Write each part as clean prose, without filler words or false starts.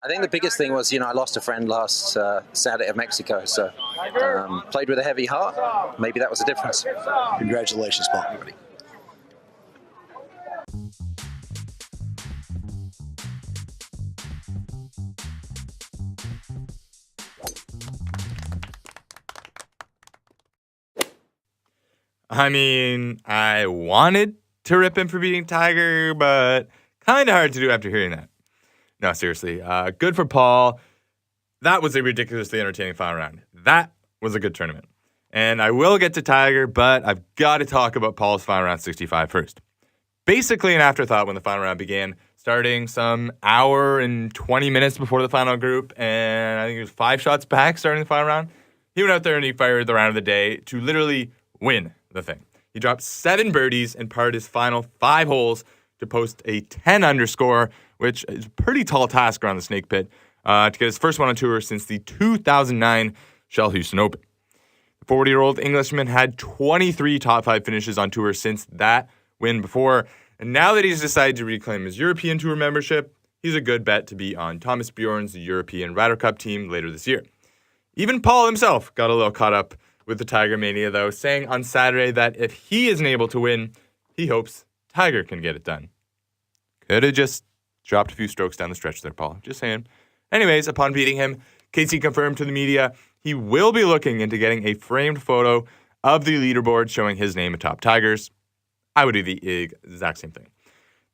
I think the biggest thing was, I lost a friend last Saturday at Mexico, so played with a heavy heart. Maybe that was the difference. Congratulations, Paul. I mean, I wanted to rip him for beating Tiger, but kind of hard to do after hearing that. No, seriously. Good for Paul. That was a ridiculously entertaining final round. That was a good tournament. And I will get to Tiger, but I've got to talk about Paul's final round 65 first. Basically an afterthought when the final round began, starting some hour and 20 minutes before the final group, and I think it was 5 shots back starting the final round. He went out there and he fired the round of the day to literally win the thing. He dropped 7 birdies and parred his final 5 holes to post a 10 underscore, which is a pretty tall task around the Snake Pit, to get his first one on tour since the 2009 Shell Houston Open. The 40-year-old Englishman had 23 top 5 finishes on tour since that win before, and now that he's decided to reclaim his European Tour membership, he's a good bet to be on Thomas Bjorn's European Ryder Cup team later this year. Even Paul himself got a little caught up with the Tiger Mania, though, saying on Saturday that if he isn't able to win, he hopes Tiger can get it done. Could have just dropped a few strokes down the stretch there, Paul. Just saying. Anyways, upon beating him, Casey confirmed to the media he will be looking into getting a framed photo of the leaderboard showing his name atop Tiger's. I would do the exact same thing.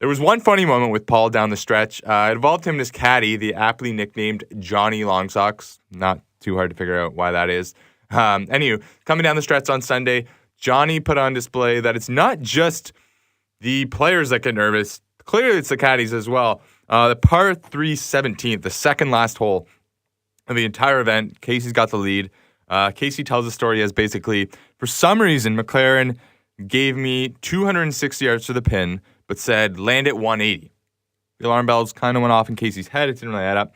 There was one funny moment with Paul down the stretch. It involved him and his caddy, the aptly nicknamed Johnny Longsocks. Not too hard to figure out why that is. Anywho, coming down the stretch on Sunday, Johnny put on display that it's not just the players that get nervous. Clearly, it's the caddies as well. The par 3 17th, the second last hole of the entire event, Casey's got the lead. Casey tells the story as basically, for some reason, McLaren gave me 260 yards to the pin, but said, land at 180. The alarm bells kind of went off in Casey's head. It didn't really add up.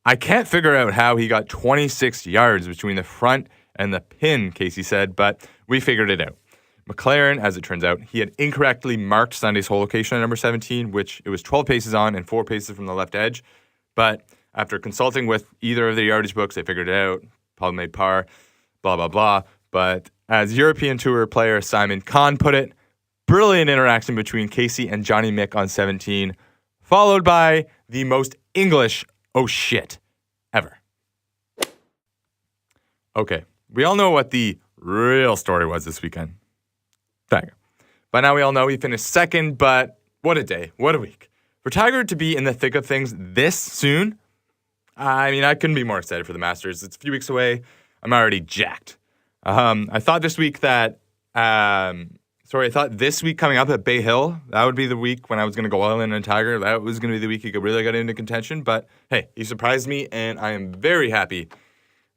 I can't figure out how he got 26 yards between the front and the pin, Casey said, but we figured it out. McLaren, as it turns out, he had incorrectly marked Sunday's hole location at number 17, which it was 12 paces on and 4 paces from the left edge. But after consulting with either of the yardage books, they figured it out. Paul made par, blah, blah, blah. But as European Tour player Simon Kahn put it, brilliant interaction between Casey and Johnny Mick on 17, followed by the most English oh shit ever. Okay, we all know what the real story was this weekend. Tiger. By now we all know he finished second, but what a day, what a week. For Tiger to be in the thick of things this soon, I mean, I couldn't be more excited for the Masters. It's a few weeks away. I'm already jacked. I thought this week coming up at Bay Hill, that would be the week when I was going to go all in on Tiger. That was going to be the week he really got into contention. But hey, he surprised me, and I am very happy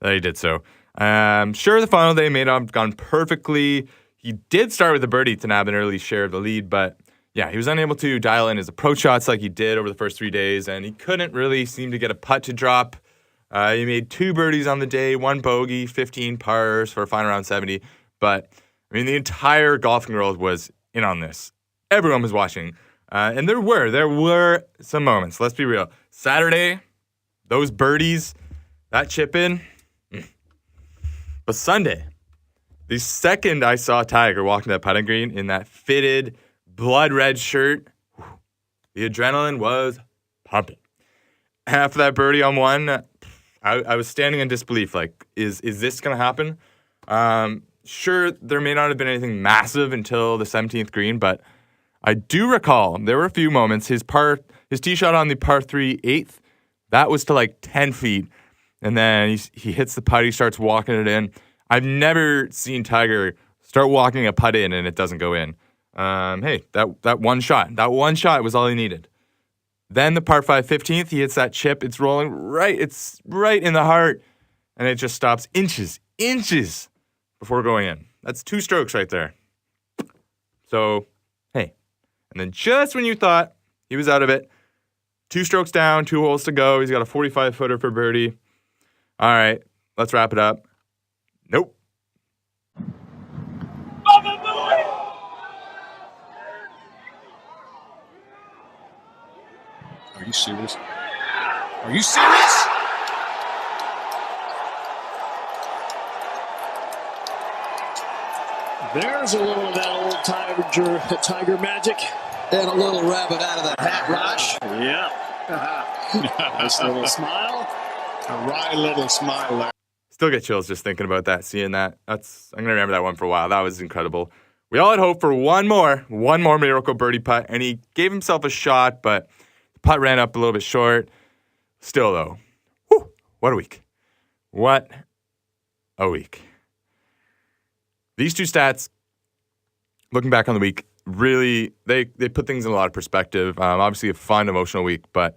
that he did so. Sure, the final day may not have gone perfectly. He did start with a birdie to nab an early share of the lead, but yeah, he was unable to dial in his approach shots like he did over the first 3 days, and he couldn't really seem to get a putt to drop. He made 2 birdies on the day, 1 bogey, 15 pars for a final round 70. But, I mean, the entire golfing world was in on this. Everyone was watching. And there were some moments. Let's be real. Saturday, those birdies, that chip in. But Sunday, the second I saw Tiger walking that putting green in that fitted, blood red shirt, the adrenaline was pumping. After that birdie on one, I was standing in disbelief. Like, is this going to happen? Sure, there may not have been anything massive until the 17th green, but I do recall there were a few moments. His tee shot on the par 3 8th, that was to like 10 feet. And then he hits the putt, he starts walking it in. I've never seen Tiger start walking a putt in and it doesn't go in. Hey, that one shot was all he needed. Then the par 5 15th, he hits that chip. It's rolling right. It's right in the heart. And it just stops inches before going in. That's 2 strokes right there. So, hey. And then just when you thought he was out of it, 2 strokes down, 2 holes to go. He's got a 45-footer for birdie. All right, let's wrap it up. Nope. Are you serious? Are you serious? There's a little of that old tiger magic. And a little rabbit out of the hat, Raj. Yeah. Nice little smile. A wry little smile there. Still get chills just thinking about that, seeing that. I'm going to remember that one for a while. That was incredible. We all had hope for one more miracle birdie putt, and he gave himself a shot, but the putt ran up a little bit short. Still, though, whew, what a week. What a week. These two stats, looking back on the week, really, they put things in a lot of perspective. Obviously, a fun, emotional week. But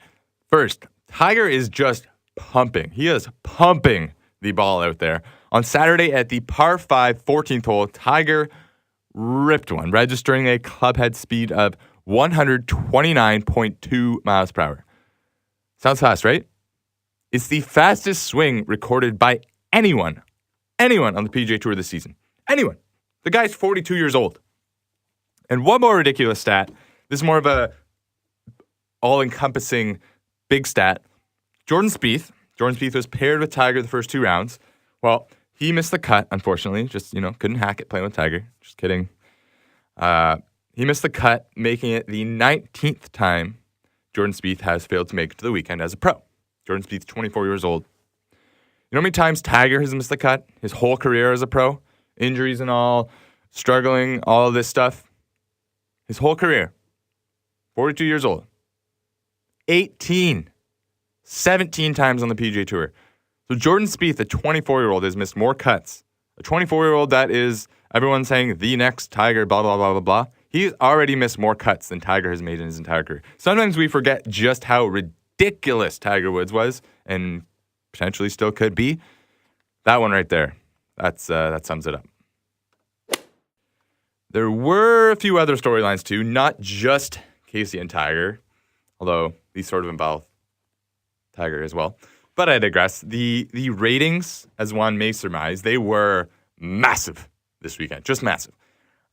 first, Tiger is just pumping. He is pumping the ball out there. On Saturday at the par 5 14th hole, Tiger ripped one, registering a club head speed of 129.2 miles per hour. Sounds fast, right? It's the fastest swing recorded by anyone on the PGA Tour this season. Anyone. The guy's 42 years old. And one more ridiculous stat. This is more of a all-encompassing big stat. Jordan Spieth was paired with Tiger the first 2 rounds. Well, he missed the cut, unfortunately. Just, couldn't hack it playing with Tiger. Just kidding. He missed the cut, making it the 19th time Jordan Spieth has failed to make it to the weekend as a pro. Jordan Spieth's 24 years old. You know how many times Tiger has missed the cut? His whole career as a pro? Injuries and all, struggling, all of this stuff. His whole career. 42 years old. 17 times on the PGA Tour. So Jordan Spieth, a 24-year-old, has missed more cuts. A 24-year-old that is, everyone's saying, the next Tiger, blah, blah, blah, blah, blah. He's already missed more cuts than Tiger has made in his entire career. Sometimes we forget just how ridiculous Tiger Woods was, and potentially still could be. That one right there, that sums it up. There were a few other storylines too, not just Casey and Tiger, although these sort of involve Tiger as well. But I digress. The ratings, as one may surmise, they were massive this weekend. Just massive.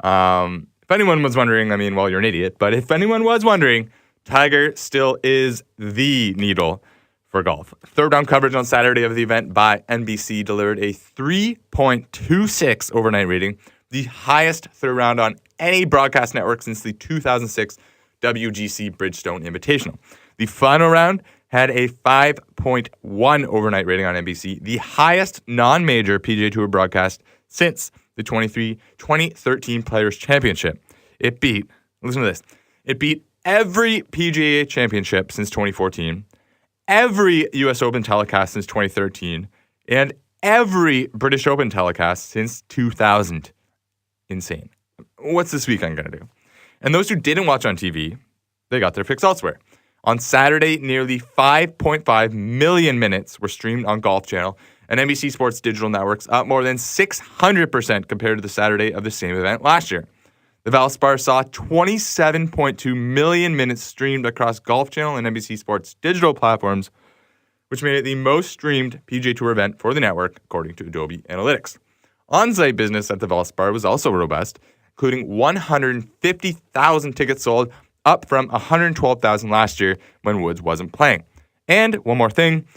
If anyone was wondering, you're an idiot. But if anyone was wondering, Tiger still is the needle for golf. Third round coverage on Saturday of the event by NBC delivered a 3.26 overnight rating, the highest third round on any broadcast network since the 2006 WGC Bridgestone Invitational. The final round had a 5.1 overnight rating on NBC, the highest non-major PGA Tour broadcast since the 2013 Players' Championship. It beat every PGA Championship since 2014, every U.S. Open telecast since 2013, and every British Open telecast since 2000. Insane. What's this weekend going to do? And those who didn't watch on TV, they got their fix elsewhere. On Saturday, nearly 5.5 million minutes were streamed on Golf Channel and NBC Sports digital networks, up more than 600% compared to the Saturday of the same event last year. The Valspar saw 27.2 million minutes streamed across Golf Channel and NBC Sports digital platforms, which made it the most streamed PGA Tour event for the network, according to Adobe Analytics. On-site business at the Valspar was also robust, including 150,000 tickets sold, up from 112,000 last year when Woods wasn't playing. And one more thing,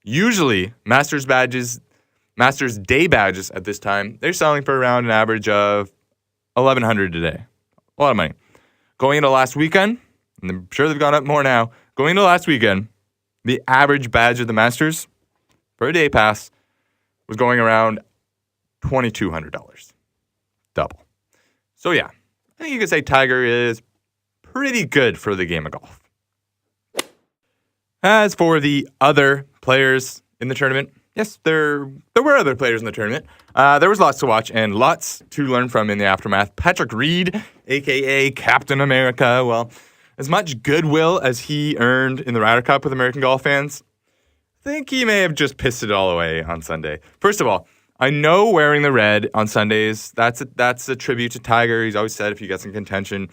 usually Masters Day badges at this time, they're selling for around an average of $1,100 a day. A lot of money. Going into last weekend, and I'm sure they've gone up more now, going into last weekend, the average badge of the Masters for a day pass was going around $2,200. Double. So yeah, I think you could say Tiger is pretty good for the game of golf. As for the other players in the tournament, yes, there were other players in the tournament. There was lots to watch and lots to learn from in the aftermath. Patrick Reed, a.k.a. Captain America, well, as much goodwill as he earned in the Ryder Cup with American golf fans, I think he may have just pissed it all away on Sunday. First of all, I know wearing the red on Sundays, that's a tribute to Tiger. He's always said if he gets in contention,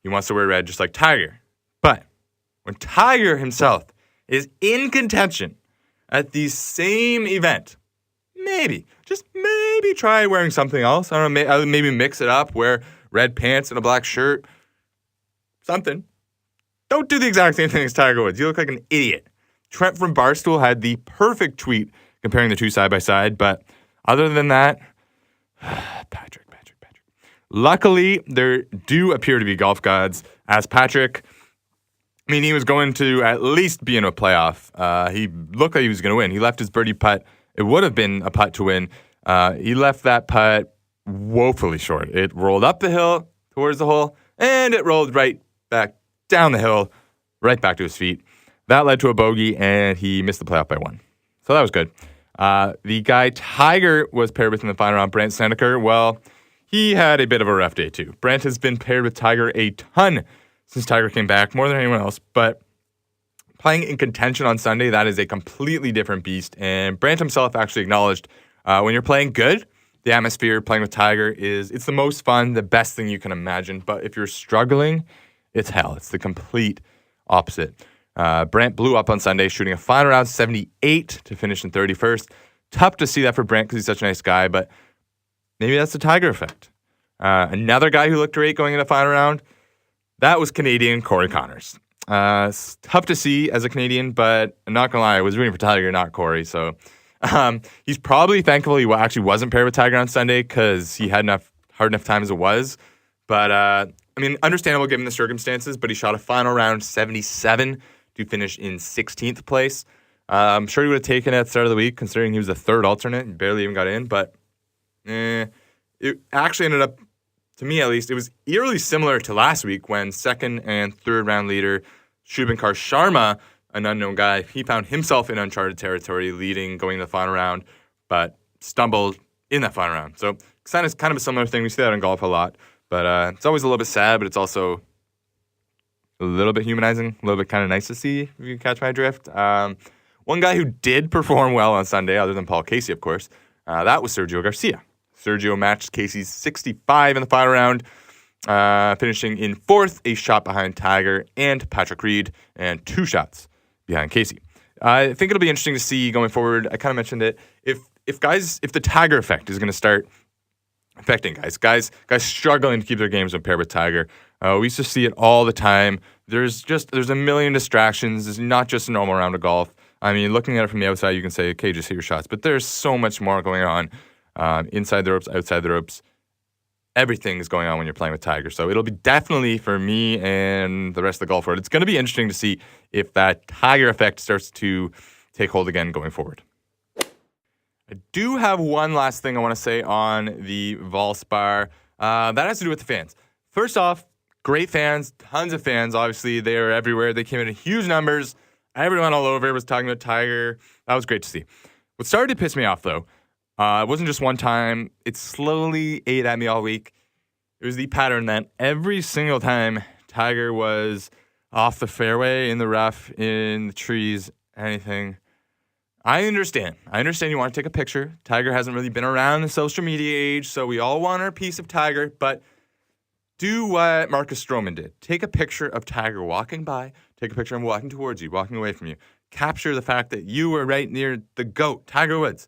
he wants to wear red just like Tiger. But when Tiger himself is in contention at the same event, just maybe try wearing something else. I don't know, maybe mix it up, wear red pants and a black shirt. Something. Don't do the exact same thing as Tiger Woods. You look like an idiot. Trent from Barstool had the perfect tweet comparing the two side by side, but other than that, Patrick. Luckily, there do appear to be golf gods, as Patrick, I mean, he was going to at least be in a playoff. He looked like he was going to win. He left his birdie putt. It would have been a putt to win. He left that putt woefully short. It rolled up the hill towards the hole, and it rolled right back down the hill, right back to his feet. That led to a bogey, and he missed the playoff by 1. So that was good. The guy Tiger was paired with in the final round, Brandt Snedeker, well, he had a bit of a rough day too. Brandt has been paired with Tiger a ton since Tiger came back, more than anyone else, but playing in contention on Sunday, that is a completely different beast, and Brandt himself actually acknowledged when you're playing good, the atmosphere playing with Tiger it's the most fun, the best thing you can imagine, but if you're struggling, it's hell. It's the complete opposite. Brandt blew up on Sunday, shooting a final round 78 to finish in 31st. Tough to see that for Brandt because he's such a nice guy, but maybe that's the Tiger effect. Another guy who looked great going into the final round, that was Canadian Corey Connors. It's tough to see as a Canadian, but I'm not going to lie, I was rooting for Tiger, not Corey. So he's probably thankful he actually wasn't paired with Tiger on Sunday because he had hard enough time as it was. But, I mean, understandable given the circumstances, but he shot a final round 77 to finish in 16th place. I'm sure he would have taken it at the start of the week, considering he was the third alternate and barely even got in, but it actually ended up, to me at least, it was eerily similar to last week when second and third round leader Shubhankar Sharma, an unknown guy, he found himself in uncharted territory leading going to the final round, but stumbled in that final round. So it's kind of a similar thing. We see that in golf a lot, but it's always a little bit sad, but it's also a little bit humanizing, a little bit kind of nice to see, if you catch my drift. One guy who did perform well on Sunday, other than Paul Casey, of course, that was Sergio Garcia. Sergio matched Casey's 65 in the final round, finishing in 4th, a shot behind Tiger and Patrick Reed, and 2 shots behind Casey. I think it'll be interesting to see going forward. I kind of mentioned it. If the Tiger effect is going to start affecting guys struggling to keep their games paired with Tiger. We used to see it all the time. There's a million distractions. It's not just a normal round of golf. I mean, looking at it from the outside, you can say, okay, just hit your shots. But there's so much more going on inside the ropes, outside the ropes. Everything is going on when you're playing with Tiger. So it'll be definitely, for me and the rest of the golf world, it's going to be interesting to see if that Tiger effect starts to take hold again going forward. I do have one last thing I want to say on the Valspar. That has to do with the fans. First off, great fans, tons of fans. Obviously, they are everywhere. They came in huge numbers. Everyone all over was talking about Tiger. That was great to see. What started to piss me off, though, it wasn't just one time. It slowly ate at me all week. It was the pattern that every single time Tiger was off the fairway, in the rough, in the trees, anything. I understand you want to take a picture. Tiger hasn't really been around the social media age, so we all want our piece of Tiger, but do what Marcus Stroman did. Take a picture of Tiger walking by. Take a picture of him walking towards you, walking away from you. Capture the fact that you were right near the GOAT, Tiger Woods.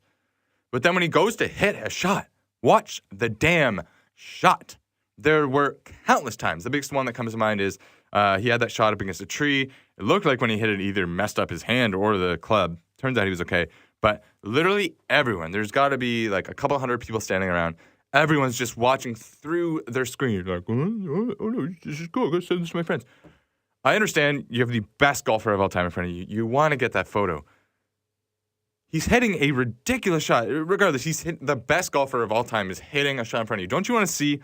But then when he goes to hit a shot, watch the damn shot. There were countless times. The biggest one that comes to mind is he had that shot up against a tree. It looked like when he hit it, either messed up his hand or the club. Turns out he was okay. But literally everyone, there's got to be like a couple hundred people standing around. Everyone's just watching through their screen. Like, oh no, this is cool. I'm going to send this to my friends. I understand you have the best golfer of all time in front of you. You want to get that photo. He's hitting a ridiculous shot. Regardless, the best golfer of all time is hitting a shot in front of you. Don't you want to see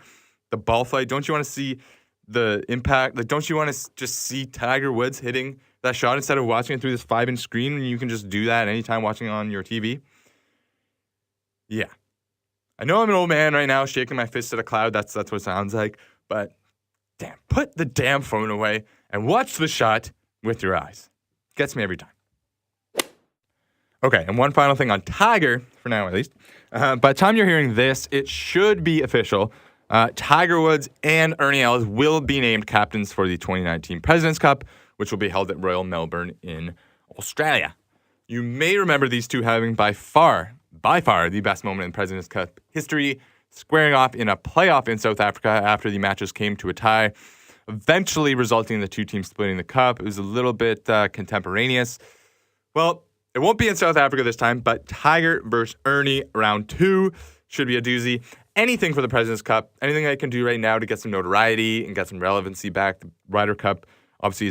the ball flight? Don't you want to see the impact? Like, don't you want to just see Tiger Woods hitting that shot instead of watching it through this 5-inch screen and you can just do that anytime watching on your TV? Yeah. I know I'm an old man right now shaking my fist at a cloud. That's what it sounds like. But damn, put the damn phone away and watch the shot with your eyes. Gets me every time. Okay, and one final thing on Tiger, for now at least. By the time you're hearing this, it should be official. Tiger Woods and Ernie Els will be named captains for the 2019 President's Cup, which will be held at Royal Melbourne in Australia. You may remember these two having by far, the best moment in President's Cup history, squaring off in a playoff in South Africa after the matches came to a tie, eventually resulting in the two teams splitting the cup. It was a little bit contemporaneous. Well, it won't be in South Africa this time, but Tiger versus Ernie round 2 should be a doozy. Anything for the President's Cup, anything I can do right now to get some notoriety and get some relevancy back. The Ryder Cup obviously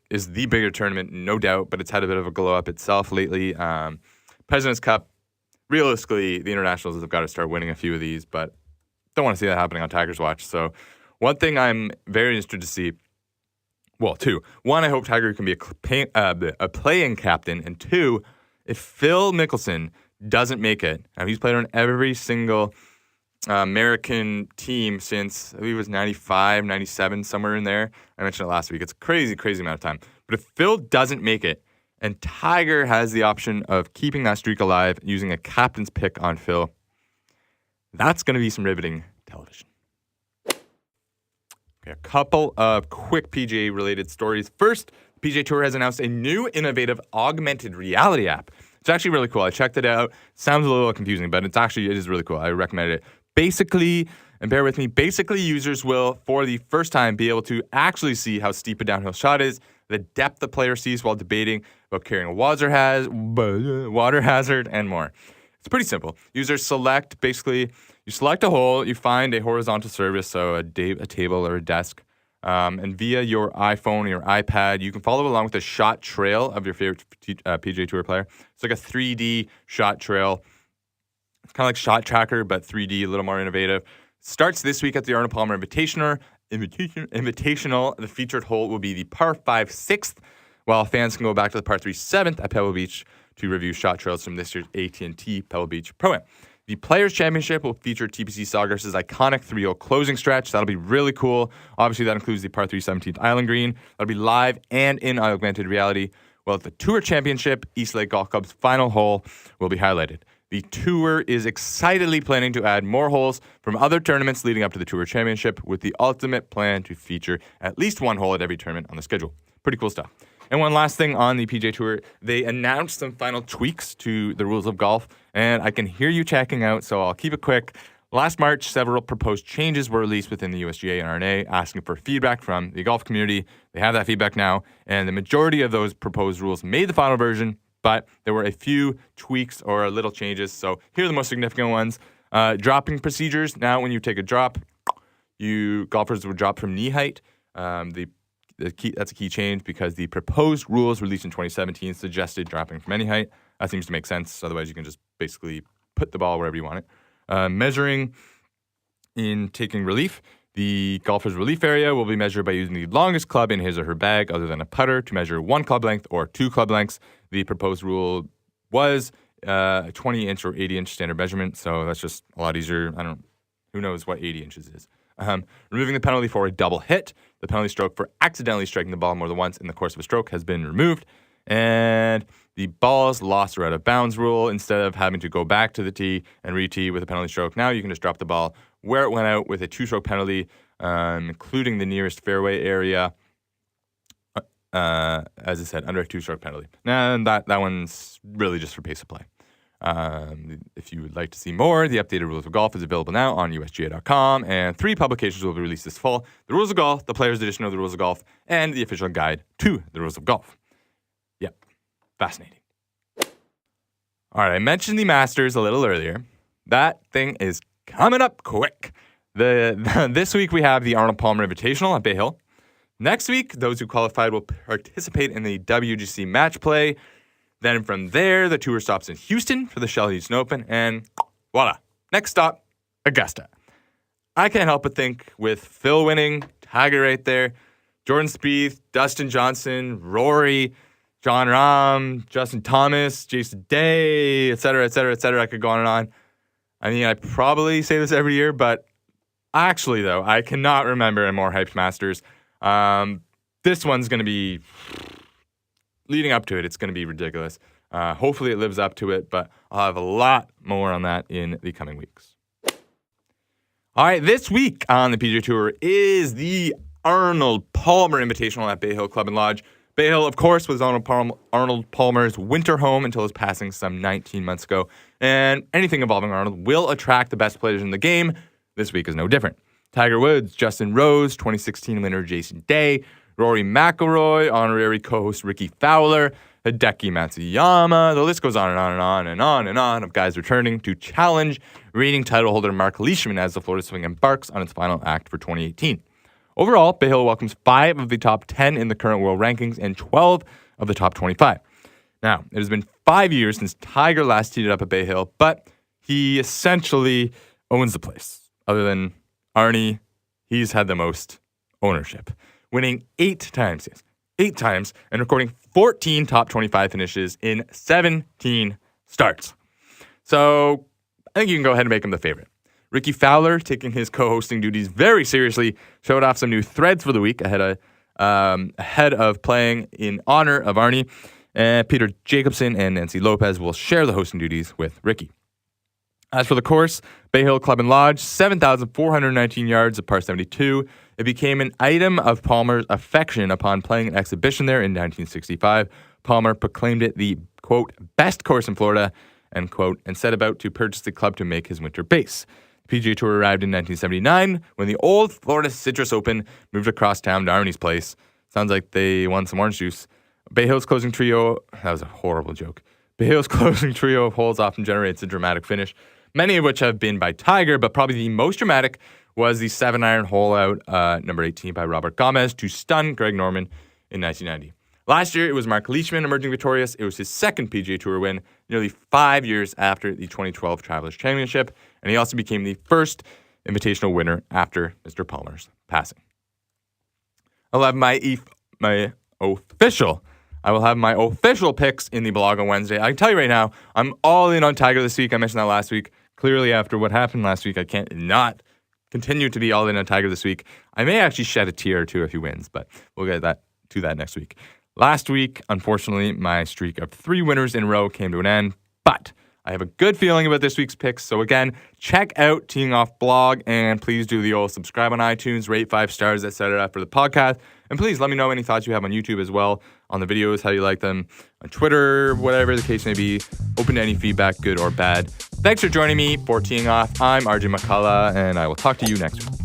is the bigger tournament, no doubt, but it's had a bit of a glow up itself lately. President's Cup, realistically, the internationals have got to start winning a few of these, but don't want to see that happening on Tiger's watch. So one thing I'm very interested to see, well, 2. 1, I hope Tiger can be a playing captain, and 2, if Phil Mickelson doesn't make it, now he's played on every single American team since, I believe it was 95, 97, somewhere in there. I mentioned it last week. It's a crazy, crazy amount of time. But if Phil doesn't make it, and Tiger has the option of keeping that streak alive using a captain's pick on Phil, that's going to be some riveting television. Okay, a couple of quick PGA-related stories. First, the PGA Tour has announced a new innovative augmented reality app. It's actually really cool. I checked it out. Sounds a little confusing, but it is really cool. I recommend it. Basically, and bear with me, users will, for the first time, be able to actually see how steep a downhill shot is, the depth the player sees while debating about carrying a water hazard, and more. It's pretty simple. Users select a hole, you find a horizontal surface, so a table or a desk, and via your iPhone or your iPad, you can follow along with a shot trail of your favorite PGA Tour player. It's like a 3D shot trail. It's kind of like Shot Tracker, but 3D, a little more innovative. Starts this week at the Arnold Palmer Invitational. The featured hole will be the par 5 6th, while fans can go back to the par 3 7th at Pebble Beach to review shot trails from this year's AT&T Pebble Beach Pro-Am. The Players' Championship will feature TPC Sawgrass's iconic 3-hole closing stretch. That'll be really cool. Obviously, that includes the par 3 17th Island Green. That'll be live and in augmented reality. While at the Tour Championship, East Lake Golf Club's final hole will be highlighted. The Tour is excitedly planning to add more holes from other tournaments leading up to the Tour Championship, with the ultimate plan to feature at least one hole at every tournament on the schedule. Pretty cool stuff. And one last thing on the PGA Tour, they announced some final tweaks to the rules of golf, and I can hear you checking out, so I'll keep it quick. Last March, several proposed changes were released within the USGA and R&A, asking for feedback from the golf community. They have that feedback now, and the majority of those proposed rules made the final version, but there were a few tweaks or little changes. So here are the most significant ones. Dropping procedures. Now, when you take a drop, golfers would drop from knee height. That's a key change because the proposed rules released in 2017 suggested dropping from any height. That seems to make sense. Otherwise, you can just basically put the ball wherever you want it. Measuring in taking relief. The golfer's relief area will be measured by using the longest club in his or her bag other than a putter to measure 1 club length or 2 club lengths. The proposed rule was a 20-inch or 80-inch standard measurement, so that's just a lot easier. Who knows what 80 inches is. Removing the penalty for a double hit. The penalty stroke for accidentally striking the ball more than once in the course of a stroke has been removed. And the balls lost or out of bounds rule. Instead of having to go back to the tee and re-tee with a penalty stroke, now you can just drop the ball where it went out with a 2-stroke penalty, including the nearest fairway area, as I said, under a 2-stroke penalty. And that one's really just for pace of play. If you would like to see more, the updated Rules of Golf is available now on USGA.com, and 3 publications will be released this fall: The Rules of Golf, the Players' Edition of the Rules of Golf, and the official guide to the Rules of Golf. Yep, fascinating. All right, I mentioned the Masters a little earlier. That thing is coming up quick. This week we have the Arnold Palmer Invitational at Bay Hill. Next week, those who qualified will participate in the WGC Match Play. Then from there, the tour stops in Houston for the Shell Houston Open, and voila, next stop, Augusta. I can't help but think with Phil winning, Tiger right there, Jordan Spieth, Dustin Johnson, Rory, Jon Rahm, Justin Thomas, Jason Day, et cetera, et cetera, et cetera. I could go on and on. I mean, I probably say this every year, but actually, though, I cannot remember a more hyped Masters. This one's going to be... leading up to it, it's going to be ridiculous. Hopefully it lives up to it, but I'll have a lot more on that in the coming weeks. All right, this week on the PGA Tour is the Arnold Palmer Invitational at Bay Hill Club and Lodge. Bay Hill, of course, was Arnold Palmer's winter home until his passing some 19 months ago, and anything involving Arnold will attract the best players in the game. This week is no different. Tiger Woods, Justin Rose, 2016 winner Jason Day, Rory McIlroy, honorary co-host Ricky Fowler, Hideki Matsuyama. The list goes on and on and on and on and on of guys returning to challenge reigning title holder Mark Leishman as the Florida Swing embarks on its final act for 2018. Overall, Bay Hill welcomes 5 of the top 10 in the current world rankings and 12 of the top 25. Now, it has been 5 years since Tiger last teed it up at Bay Hill, but he essentially owns the place. Other than Arnie, he's had the most ownership, winning 8 times, yes, 8 times, and recording 14 top 25 finishes in 17 starts. So I think you can go ahead and make him the favorite. Ricky Fowler, taking his co-hosting duties very seriously, showed off some new threads for the week ahead of playing in honor of Arnie. Peter Jacobson and Nancy Lopez will share the hosting duties with Ricky. As for the course, Bay Hill Club and Lodge, 7,419 yards of par 72. It became an item of Palmer's affection upon playing an exhibition there in 1965. Palmer proclaimed it the, quote, best course in Florida, end quote, and set about to purchase the club to make his winter base. The PGA Tour arrived in 1979 when the old Florida Citrus Open moved across town to Arnie's place. Sounds like they won some orange juice. Bay Hill's closing trio, that was a horrible joke. Bay Hill's closing trio of holes often generates a dramatic finish, many of which have been by Tiger, but probably the most dramatic was the 7-iron hole out, number 18 by Robert Gomez to stun Greg Norman in 1990. Last year, it was Mark Leishman emerging victorious. It was his second PGA Tour win, nearly 5 years after the 2012 Travelers Championship, and he also became the first Invitational winner after Mr. Palmer's passing. I'll have my official picks in the blog on Wednesday. I can tell you right now, I'm all in on Tiger this week. I mentioned that last week. Clearly, after what happened last week, I can't not continue to be all in on Tiger this week. I may actually shed a tear or two if he wins, but we'll get to that next week. Last week, unfortunately, my streak of 3 winners in a row came to an end, but I have a good feeling about this week's picks. So again, check out Teeing Off blog, and please do the old subscribe on iTunes, rate 5 stars, etc. for the podcast. And please let me know any thoughts you have on YouTube as well, on the videos, how you like them, on Twitter, whatever the case may be. Open to any feedback, good or bad. Thanks for joining me for Teeing Off. I'm RJ McCullough, and I will talk to you next week.